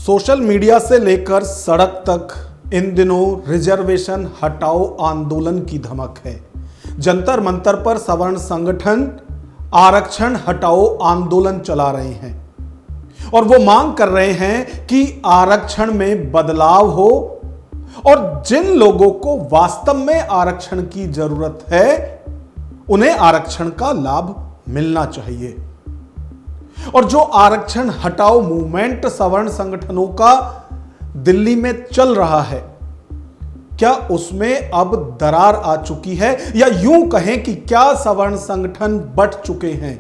Social media से लेकर सड़क तक इन दिनों रिजर्वेशन हटाओ आंदोलन की धमक है। जंतर मंतर पर सवर्ण संगठन आरक्षण हटाओ आंदोलन चला रहे हैं और वो मांग कर रहे हैं कि आरक्षण में बदलाव हो और जिन लोगों को वास्तव में आरक्षण की जरूरत है उन्हें आरक्षण का लाभ मिलना चाहिए। और जो आरक्षण हटाओ मूवमेंट सवर्ण संगठनों का दिल्ली में चल रहा है, क्या उसमें अब दरार आ चुकी है या यूं कहें कि क्या सवर्ण संगठन बंट चुके हैं?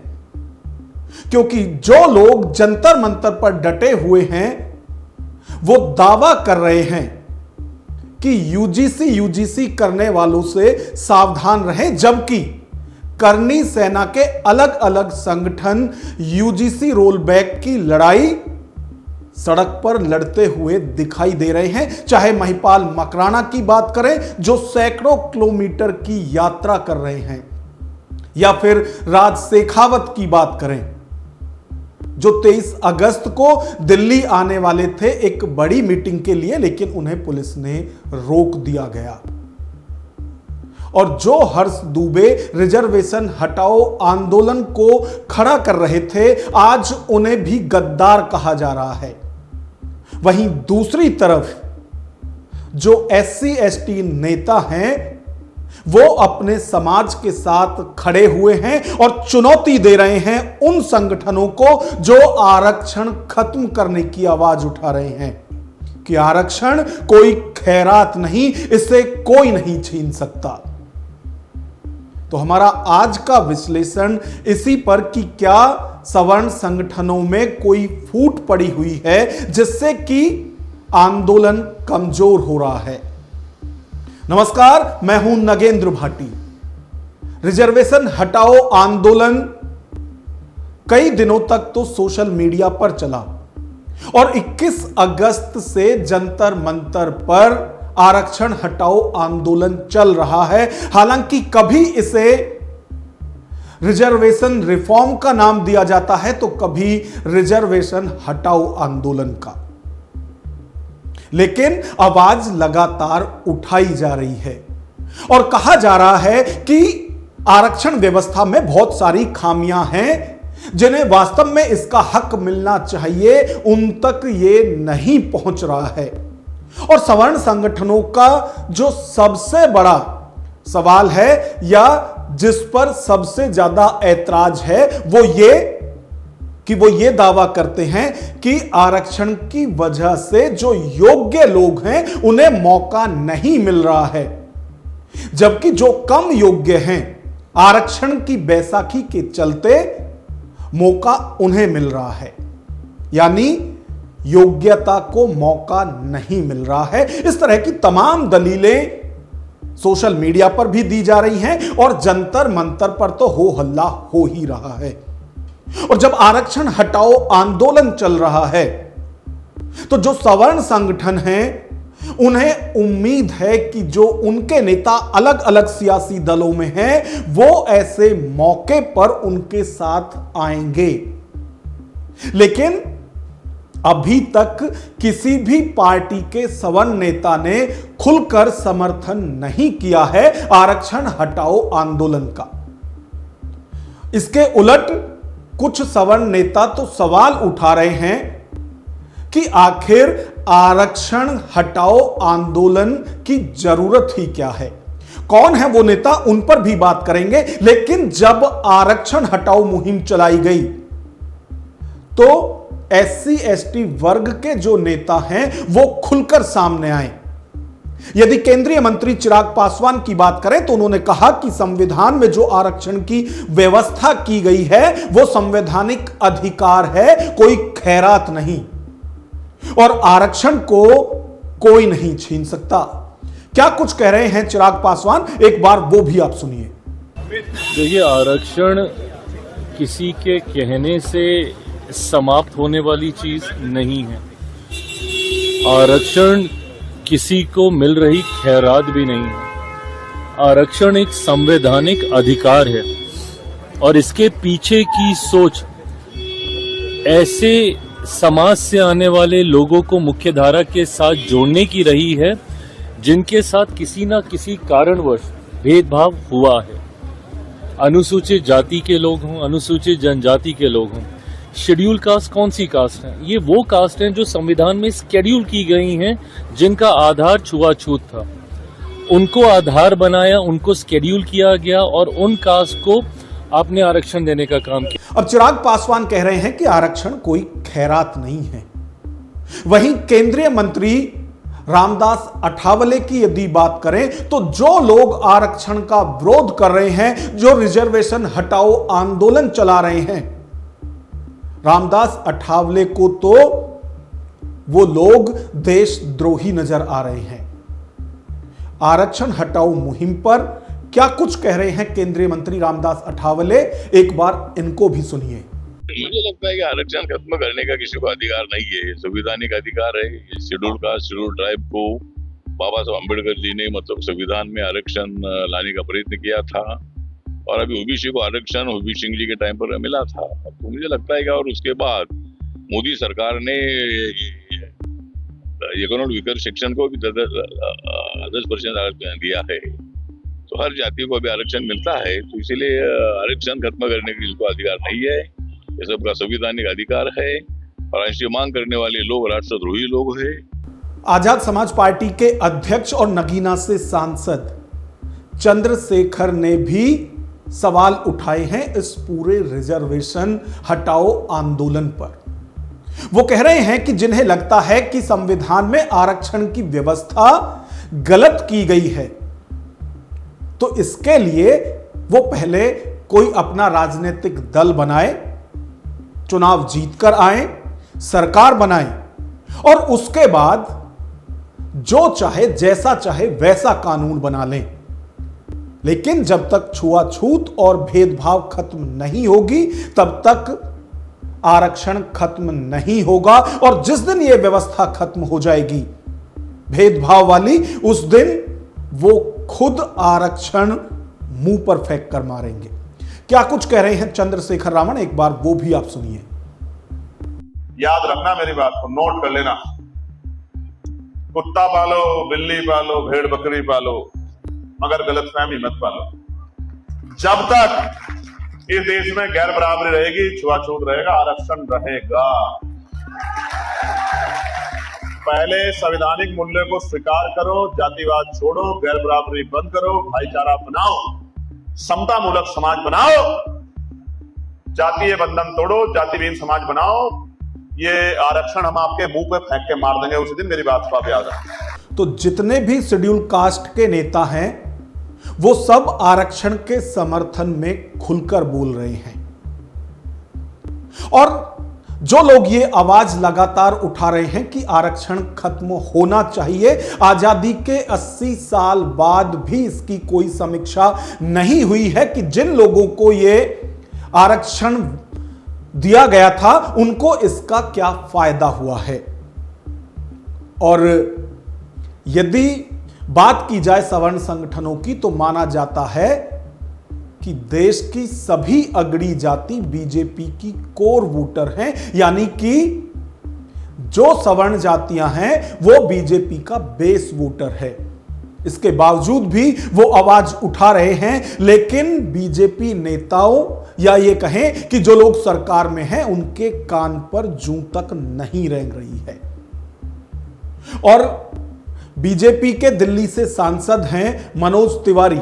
क्योंकि जो लोग जंतर मंतर पर डटे हुए हैं वो दावा कर रहे हैं कि यूजीसी करने वालों से सावधान रहें, जबकि करनी सेना के अलग अलग संगठन यूजीसी रोलबैक की लड़ाई सड़क पर लड़ते हुए दिखाई दे रहे हैं। चाहे महिपाल मकराना की बात करें जो सैकड़ों किलोमीटर की यात्रा कर रहे हैं, या फिर राज शेखावत की बात करें जो 23 अगस्त को दिल्ली आने वाले थे एक बड़ी मीटिंग के लिए, लेकिन उन्हें पुलिस ने रोक दिया गया। और जो हर्ष दुबे रिजर्वेशन हटाओ आंदोलन को खड़ा कर रहे थे, आज उन्हें भी गद्दार कहा जा रहा है। वहीं दूसरी तरफ जो SC/ST नेता हैं वो अपने समाज के साथ खड़े हुए हैं और चुनौती दे रहे हैं उन संगठनों को जो आरक्षण खत्म करने की आवाज उठा रहे हैं कि आरक्षण कोई खैरात नहीं, इससे कोई नहीं छीन सकता। तो हमारा आज का विश्लेषण इसी पर कि क्या सवर्ण संगठनों में कोई फूट पड़ी हुई है जिससे कि आंदोलन कमजोर हो रहा है। नमस्कार, मैं हूं नगेंद्र भाटी। रिजर्वेशन हटाओ आंदोलन कई दिनों तक तो सोशल मीडिया पर चला और 21 अगस्त से जंतर मंतर पर आरक्षण हटाओ आंदोलन चल रहा है। हालांकि कभी इसे रिजर्वेशन रिफॉर्म का नाम दिया जाता है तो कभी रिजर्वेशन हटाओ आंदोलन का, लेकिन आवाज लगातार उठाई जा रही है और कहा जा रहा है कि आरक्षण व्यवस्था में बहुत सारी खामियां हैं जिन्हें वास्तव में इसका हक मिलना चाहिए, उन तक ये नहीं पहुंच रहा है। और सवर्ण संगठनों का जो सबसे बड़ा सवाल है या जिस पर सबसे ज्यादा ऐतराज है वो ये दावा करते हैं कि आरक्षण की वजह से जो योग्य लोग हैं उन्हें मौका नहीं मिल रहा है, जबकि जो कम योग्य हैं आरक्षण की बैसाखी के चलते मौका उन्हें मिल रहा है, यानी योग्यता को मौका नहीं मिल रहा है। इस तरह की तमाम दलीलें सोशल मीडिया पर भी दी जा रही हैं और जंतर मंतर पर तो हो हल्ला हो ही रहा है। और जब आरक्षण हटाओ आंदोलन चल रहा है तो जो सवर्ण संगठन हैं उन्हें उम्मीद है कि जो उनके नेता अलग अलग सियासी दलों में हैं वो ऐसे मौके पर उनके साथ आएंगे, लेकिन अभी तक किसी भी पार्टी के सवर्ण नेता ने खुलकर समर्थन नहीं किया है आरक्षण हटाओ आंदोलन का। इसके उलट कुछ सवर्ण नेता तो सवाल उठा रहे हैं कि आखिर आरक्षण हटाओ आंदोलन की जरूरत ही क्या है। कौन है वो नेता, उन पर भी बात करेंगे, लेकिन जब आरक्षण हटाओ मुहिम चलाई गई तो SC/ST वर्ग के जो नेता हैं वो खुलकर सामने आए। यदि केंद्रीय मंत्री चिराग पासवान की बात करें तो उन्होंने कहा कि संविधान में जो आरक्षण की व्यवस्था की गई है वो संवैधानिक अधिकार है, कोई खैरात नहीं, और आरक्षण को कोई नहीं छीन सकता। क्या कुछ कह रहे हैं चिराग पासवान, एक बार वो भी आप सुनिए। देखिए, आरक्षण किसी के कहने से समाप्त होने वाली चीज नहीं है। आरक्षण किसी को मिल रही खैरात भी नहीं है। आरक्षण एक संवैधानिक अधिकार है और इसके पीछे की सोच ऐसे समाज से आने वाले लोगों को मुख्यधारा के साथ जोड़ने की रही है, जिनके साथ किसी न किसी कारणवश भेदभाव हुआ है। अनुसूचित जाति के लोग हों, अनुसूचित जनजाति के लोग हों, शेड्यूल कास्ट कौन सी कास्ट है? ये वो कास्ट हैं जो संविधान में शेड्यूल की गई हैं, जिनका आधार छुआछूत था। उनको आधार बनाया, उनको शेड्यूल किया गया और उन कास्ट को आपने आरक्षण देने का काम किया। अब चिराग पासवान कह रहे हैं कि आरक्षण कोई खैरात नहीं है। वहीं केंद्रीय मंत्री रामदास अठावले की यदि बात करें तो जो लोग आरक्षण का विरोध कर रहे हैं, जो रिजर्वेशन हटाओ आंदोलन चला रहे हैं, रामदास अठावले को तो वो लोग देशद्रोही नजर आ रहे हैं। आरक्षण हटाओ मुहिम पर क्या कुछ कह रहे हैं केंद्रीय मंत्री रामदास अठावले, एक बार इनको भी सुनिए। मुझे लगता है कि आरक्षण खत्म करने का किसी को अधिकार नहीं है, संवैधानिक अधिकार है। शेड्यूल कास्ट, शेड्यूल ट्राइब को बाबा साहब अम्बेडकर जी ने संविधान में आरक्षण लाने का प्रयत्न किया था और अभी ओबीसी को आरक्षण ओबीसी सिंह जी के टाइम पर मिला था। तो मुझे लगता है कि और उसके बाद मोदी सरकार ने इकोनॉमिक वीकर सेक्शन को भी 10% आरक्षण दिया है, तो हर जाति को अभी आरक्षण मिलता है। तो इसीलिए आरक्षण खत्म करने का किसी को अधिकार नहीं है, ये सबका संवैधानिक अधिकार है और ऐसी मांग करने वाले लोग राष्ट्रद्रोही लोग हैं। आजाद समाज पार्टी के अध्यक्ष और नगीना से सांसद चंद्रशेखर ने भी सवाल उठाए हैं इस पूरे रिजर्वेशन हटाओ आंदोलन पर। वो कह रहे हैं कि जिन्हें लगता है कि संविधान में आरक्षण की व्यवस्था गलत की गई है, तो इसके लिए वो पहले कोई अपना राजनीतिक दल बनाए, चुनाव जीतकर आए, सरकार बनाए और उसके बाद जो चाहे जैसा चाहे वैसा कानून बना लें। लेकिन जब तक छुआछूत और भेदभाव खत्म नहीं होगी तब तक आरक्षण खत्म नहीं होगा और जिस दिन यह व्यवस्था खत्म हो जाएगी भेदभाव वाली, उस दिन वो खुद आरक्षण मुंह पर फेंक कर मारेंगे। क्या कुछ कह रहे हैं चंद्रशेखर रावण, एक बार वो भी आप सुनिए। याद रखना मेरी बात को, नोट कर लेना। कुत्ता पालो, बिल्ली पालो, भेड़ बकरी पालो, मगर गलतफहमी मत पालो। जब तक इस देश में गैर बराबरी रहेगी, छुआछूत रहेगा, आरक्षण रहेगा। पहले संवैधानिक मूल्य को स्वीकार करो, जातिवाद छोड़ो, गैर बराबरी बंद करो, भाईचारा बनाओ, समता मूलक समाज बनाओ, जातीय बंधन तोड़ो, जातिहीन समाज बनाओ। ये आरक्षण हम आपके मुंह पे फेंक के मार देंगे उसी दिन, मेरी बात को आप याद रखें। तो जितने भी शेड्यूल कास्ट के नेता हैं वो सब आरक्षण के समर्थन में खुलकर बोल रहे हैं और जो लोग ये आवाज लगातार उठा रहे हैं कि आरक्षण खत्म होना चाहिए, आजादी के 80 साल बाद भी इसकी कोई समीक्षा नहीं हुई है कि जिन लोगों को ये आरक्षण दिया गया था उनको इसका क्या फायदा हुआ है। और यदि बात की जाए सवर्ण संगठनों की तो माना जाता है कि देश की सभी अगड़ी जाति बीजेपी की कोर वोटर हैं, यानी कि जो सवर्ण जातियां हैं वो बीजेपी का बेस वोटर है। इसके बावजूद भी वो आवाज उठा रहे हैं, लेकिन बीजेपी नेताओं या ये कहें कि जो लोग सरकार में हैं उनके कान पर जूं तक नहीं रेंग रही है। और बीजेपी के दिल्ली से सांसद हैं मनोज तिवारी,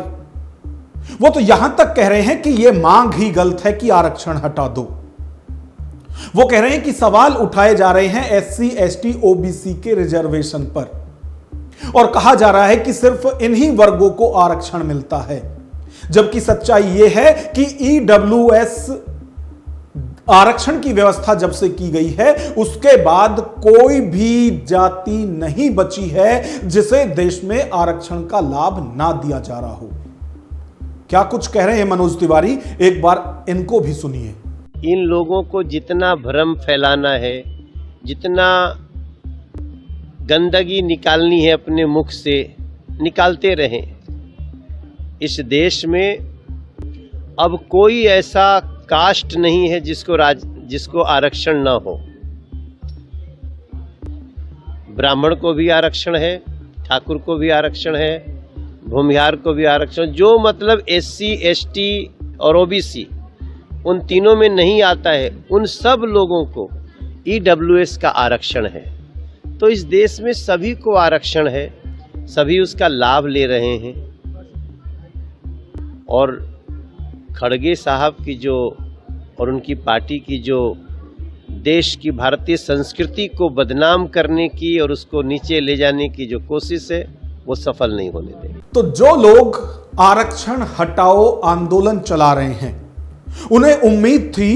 वो तो यहां तक कह रहे हैं कि यह मांग ही गलत है कि आरक्षण हटा दो। वो कह रहे हैं कि सवाल उठाए जा रहे हैं एससी, एसटी, ओबीसी के रिजर्वेशन पर और कहा जा रहा है कि सिर्फ इन्हीं वर्गों को आरक्षण मिलता है, जबकि सच्चाई यह है कि ईडब्ल्यूएस आरक्षण की व्यवस्था जब से की गई है उसके बाद कोई भी जाति नहीं बची है जिसे देश में आरक्षण का लाभ ना दिया जा रहा हो। क्या कुछ कह रहे हैं मनोज तिवारी, एक बार इनको भी सुनिए। इन लोगों को जितना भ्रम फैलाना है, जितना गंदगी निकालनी है अपने मुख से, निकालते रहें। इस देश में अब कोई ऐसा कास्ट नहीं है जिसको आरक्षण ना हो। ब्राह्मण को भी आरक्षण है, ठाकुर को भी आरक्षण है, भूमिहार को भी आरक्षण, जो मतलब SC, ST और OBC उन तीनों में नहीं आता है, उन सब लोगों को EWS का आरक्षण है। तो इस देश में सभी को आरक्षण है, सभी उसका लाभ ले रहे हैं। और खड़गे साहब की जो और उनकी पार्टी की जो देश की भारतीय संस्कृति को बदनाम करने की और उसको नीचे ले जाने की जो कोशिश है वो सफल नहीं होने देंगे। तो जो लोग आरक्षण हटाओ आंदोलन चला रहे हैं, उन्हें उम्मीद थी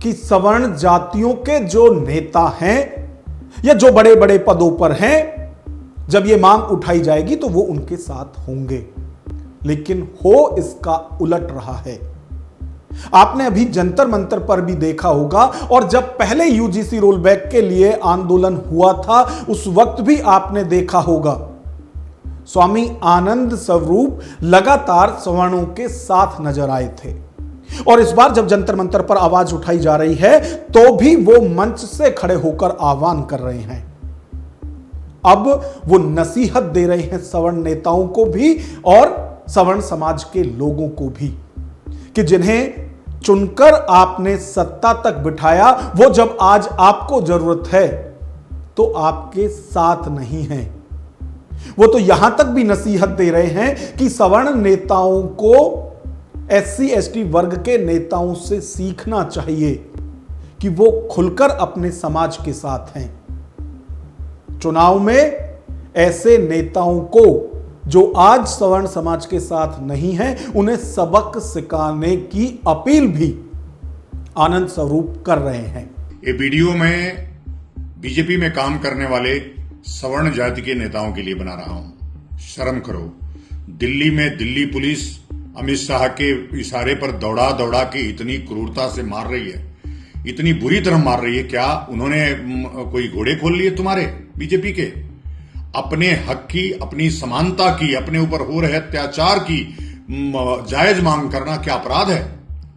कि सवर्ण जातियों के जो नेता हैं या जो बड़े बड़े पदों पर हैं, जब ये मांग उठाई जाएगी तो वो उनके साथ होंगे, लेकिन हो इसका उलट रहा है। आपने अभी जंतर मंतर पर भी देखा होगा, और जब पहले UGC रोल बैक के लिए आंदोलन हुआ था उस वक्त भी आपने देखा होगा स्वामी आनंद स्वरूप लगातार सवर्णों के साथ नजर आए थे। और इस बार जब जंतर मंतर पर आवाज उठाई जा रही है तो भी वो मंच से खड़े होकर आह्वान कर रहे हैं। अब वो नसीहत दे रहे हैं सवर्ण नेताओं को भी और सवर्ण समाज के लोगों को भी कि जिन्हें चुनकर आपने सत्ता तक बिठाया, वो जब आज आपको जरूरत है तो आपके साथ नहीं है। वो तो यहां तक भी नसीहत दे रहे हैं कि सवर्ण नेताओं को SC ST वर्ग के नेताओं से सीखना चाहिए कि वो खुलकर अपने समाज के साथ हैं। चुनाव में ऐसे नेताओं को जो आज सवर्ण समाज के साथ नहीं है, उन्हें सबक सिखाने की अपील भी आनंद स्वरूप कर रहे हैं। ये वीडियो में बीजेपी में काम करने वाले सवर्ण जाति के नेताओं के लिए बना रहा हूं। शर्म करो। दिल्ली में दिल्ली पुलिस अमित शाह के इशारे पर दौड़ा दौड़ा के इतनी क्रूरता से मार रही है, इतनी बुरी तरह मार रही है। क्या उन्होंने कोई घोड़े खोल लिए तुम्हारे बीजेपी के? अपने हक की, अपनी समानता की, अपने ऊपर हो रहे अत्याचार की जायज मांग करना क्या अपराध है?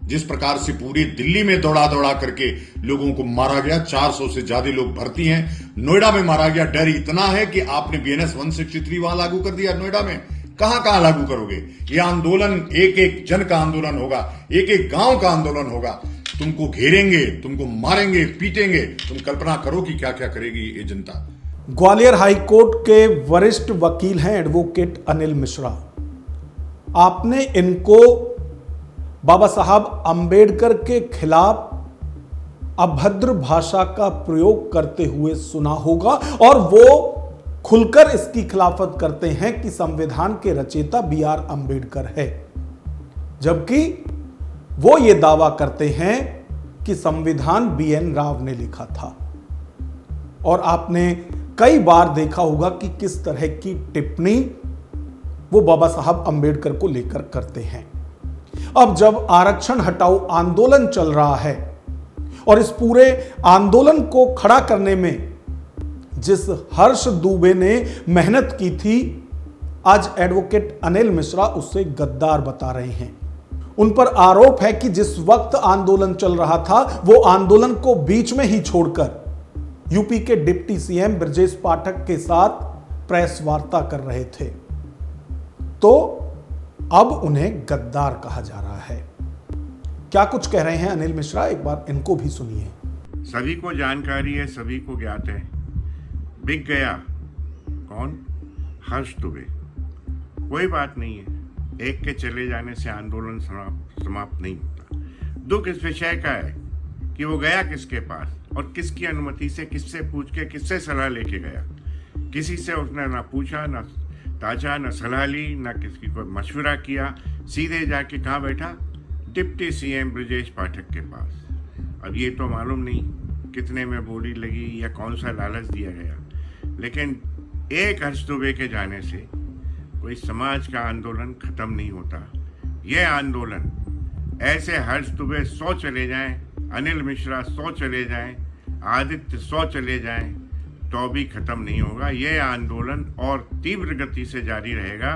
जिस प्रकार से पूरी दिल्ली में दौड़ा दौड़ा करके लोगों को मारा गया, 400 से ज्यादा लोग भर्ती हैं। नोएडा में मारा गया। डर इतना है कि आपने BNS 163 वहां लागू कर दिया। नोएडा में कहां कहां लागू करोगे? यह आंदोलन एक एक जन का आंदोलन होगा, एक एक गांव का आंदोलन होगा। तुमको घेरेंगे, तुमको मारेंगे, पीटेंगे। तुम कल्पना करो कि क्या क्या करेगी ये जनता। ग्वालियर हाईकोर्ट के वरिष्ठ वकील हैं एडवोकेट अनिल मिश्रा। आपने इनको बाबा साहब अंबेडकर के खिलाफ अभद्र भाषा का प्रयोग करते हुए सुना होगा, और वो खुलकर इसकी खिलाफत करते हैं कि संविधान के रचयिता BR अंबेडकर है, जबकि वो ये दावा करते हैं कि संविधान BN राव ने लिखा था। और आपने कई बार देखा होगा कि किस तरह की टिप्पणी वो बाबा साहब अंबेडकर को लेकर करते हैं। अब जब आरक्षण हटाओ आंदोलन चल रहा है और इस पूरे आंदोलन को खड़ा करने में जिस हर्ष दुबे ने मेहनत की थी, आज एडवोकेट अनिल मिश्रा उससे गद्दार बता रहे हैं। उन पर आरोप है कि जिस वक्त आंदोलन चल रहा था वो आंदोलन को बीच में ही छोड़कर यूपी के डिप्टी CM ब्रजेश पाठक के साथ प्रेस वार्ता कर रहे थे, तो अब उन्हें गद्दार कहा जा रहा है। क्या कुछ कह रहे हैं अनिल मिश्रा, एक बार इनको भी सुनिए। सभी को जानकारी है, सभी को ज्ञात है। बिक गया कौन? हर्ष दुबे। कोई बात नहीं है, एक के चले जाने से आंदोलन समाप्त नहीं होता। दुख इस विषय का है कि वो गया किसके पास और किसकी अनुमति से, किससे पूछ के, किससे सलाह लेके गया। किसी से उसने ना पूछा, ना ताजा, ना सलाह ली, ना किसी को मशवरा किया। सीधे जाके कहाँ बैठा? डिप्टी CM ब्रजेश पाठक के पास। अब ये तो मालूम नहीं कितने में बोली लगी या कौन सा लालच दिया गया, लेकिन एक हर्ष दुबे के जाने से कोई समाज का आंदोलन खत्म नहीं होता। ये आंदोलन ऐसे हर्ष दुबे 100 चले जाएं, अनिल मिश्रा 100 चले जाएं, आदित्य 100 चले जाएं, तो भी खत्म नहीं होगा। ये आंदोलन और तीव्र गति से जारी रहेगा।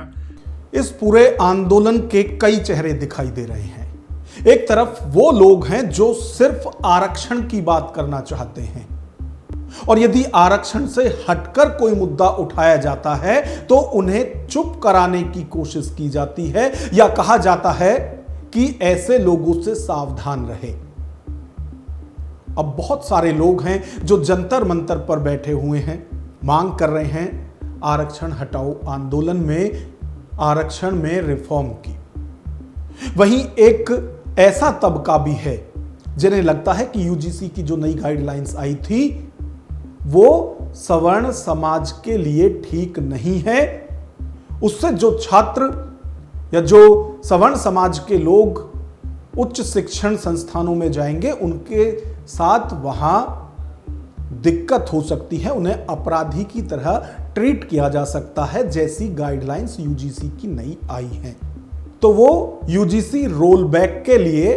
इस पूरे आंदोलन के कई चेहरे दिखाई दे रहे हैं। एक तरफ वो लोग हैं जो सिर्फ आरक्षण की बात करना चाहते हैं, और यदि आरक्षण से हटकर कोई मुद्दा उठाया जाता है तो उन्हें चुप कराने की कोशिश की जाती है या कहा जाता है कि ऐसे लोगों से सावधान रहे। अब बहुत सारे लोग हैं जो जंतर मंतर पर बैठे हुए हैं, मांग कर रहे हैं आरक्षण हटाओ आंदोलन में आरक्षण में रिफॉर्म की। वहीं एक ऐसा तबका भी है जिन्हें लगता है कि यूजीसी की जो नई गाइडलाइंस आई थी वो सवर्ण समाज के लिए ठीक नहीं है। उससे जो छात्र या जो सवर्ण समाज के लोग उच्च शिक्षण संस्थानों में जाएंगे उनके साथ वहां दिक्कत हो सकती है, उन्हें अपराधी की तरह ट्रीट किया जा सकता है जैसी गाइडलाइंस यूजीसी की नई आई हैं। तो वो यूजीसी रोल बैक के लिए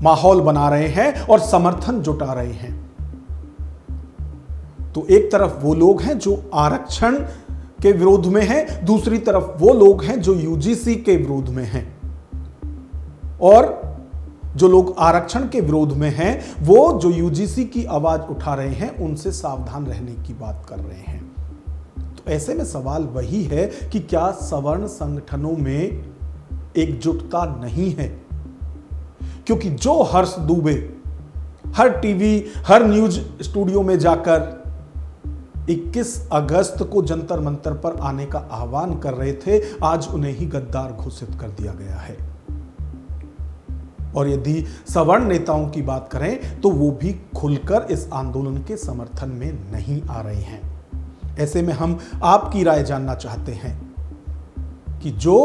माहौल बना रहे हैं और समर्थन जुटा रहे हैं। तो एक तरफ वो लोग हैं जो आरक्षण के विरोध में हैं, दूसरी तरफ वो लोग हैं जो यूजीसी के विरोध में हैं। और जो लोग आरक्षण के विरोध में हैं वो जो यूजीसी की आवाज उठा रहे हैं उनसे सावधान रहने की बात कर रहे हैं। तो ऐसे में सवाल वही है कि क्या सवर्ण संगठनों में एकजुटता नहीं है? क्योंकि जो हर्ष दुबे हर टीवी हर न्यूज स्टूडियो में जाकर 21 अगस्त को जंतर मंतर पर आने का आह्वान कर रहे थे, आज उन्हें ही गद्दार घोषित कर दिया गया है। और यदि सवर्ण नेताओं की बात करें तो वो भी खुलकर इस आंदोलन के समर्थन में नहीं आ रहे हैं। ऐसे में हम आपकी राय जानना चाहते हैं कि जो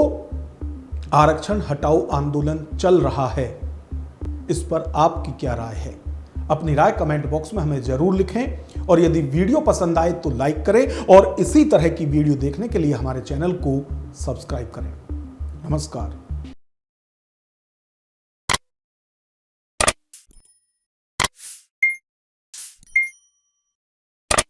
आरक्षण हटाओ आंदोलन चल रहा है इस पर आपकी क्या राय है? अपनी राय कमेंट बॉक्स में हमें जरूर लिखें और यदि वीडियो पसंद आए तो लाइक करें और इसी तरह की वीडियो देखने के लिए हमारे चैनल को सब्सक्राइब करें। नमस्कार।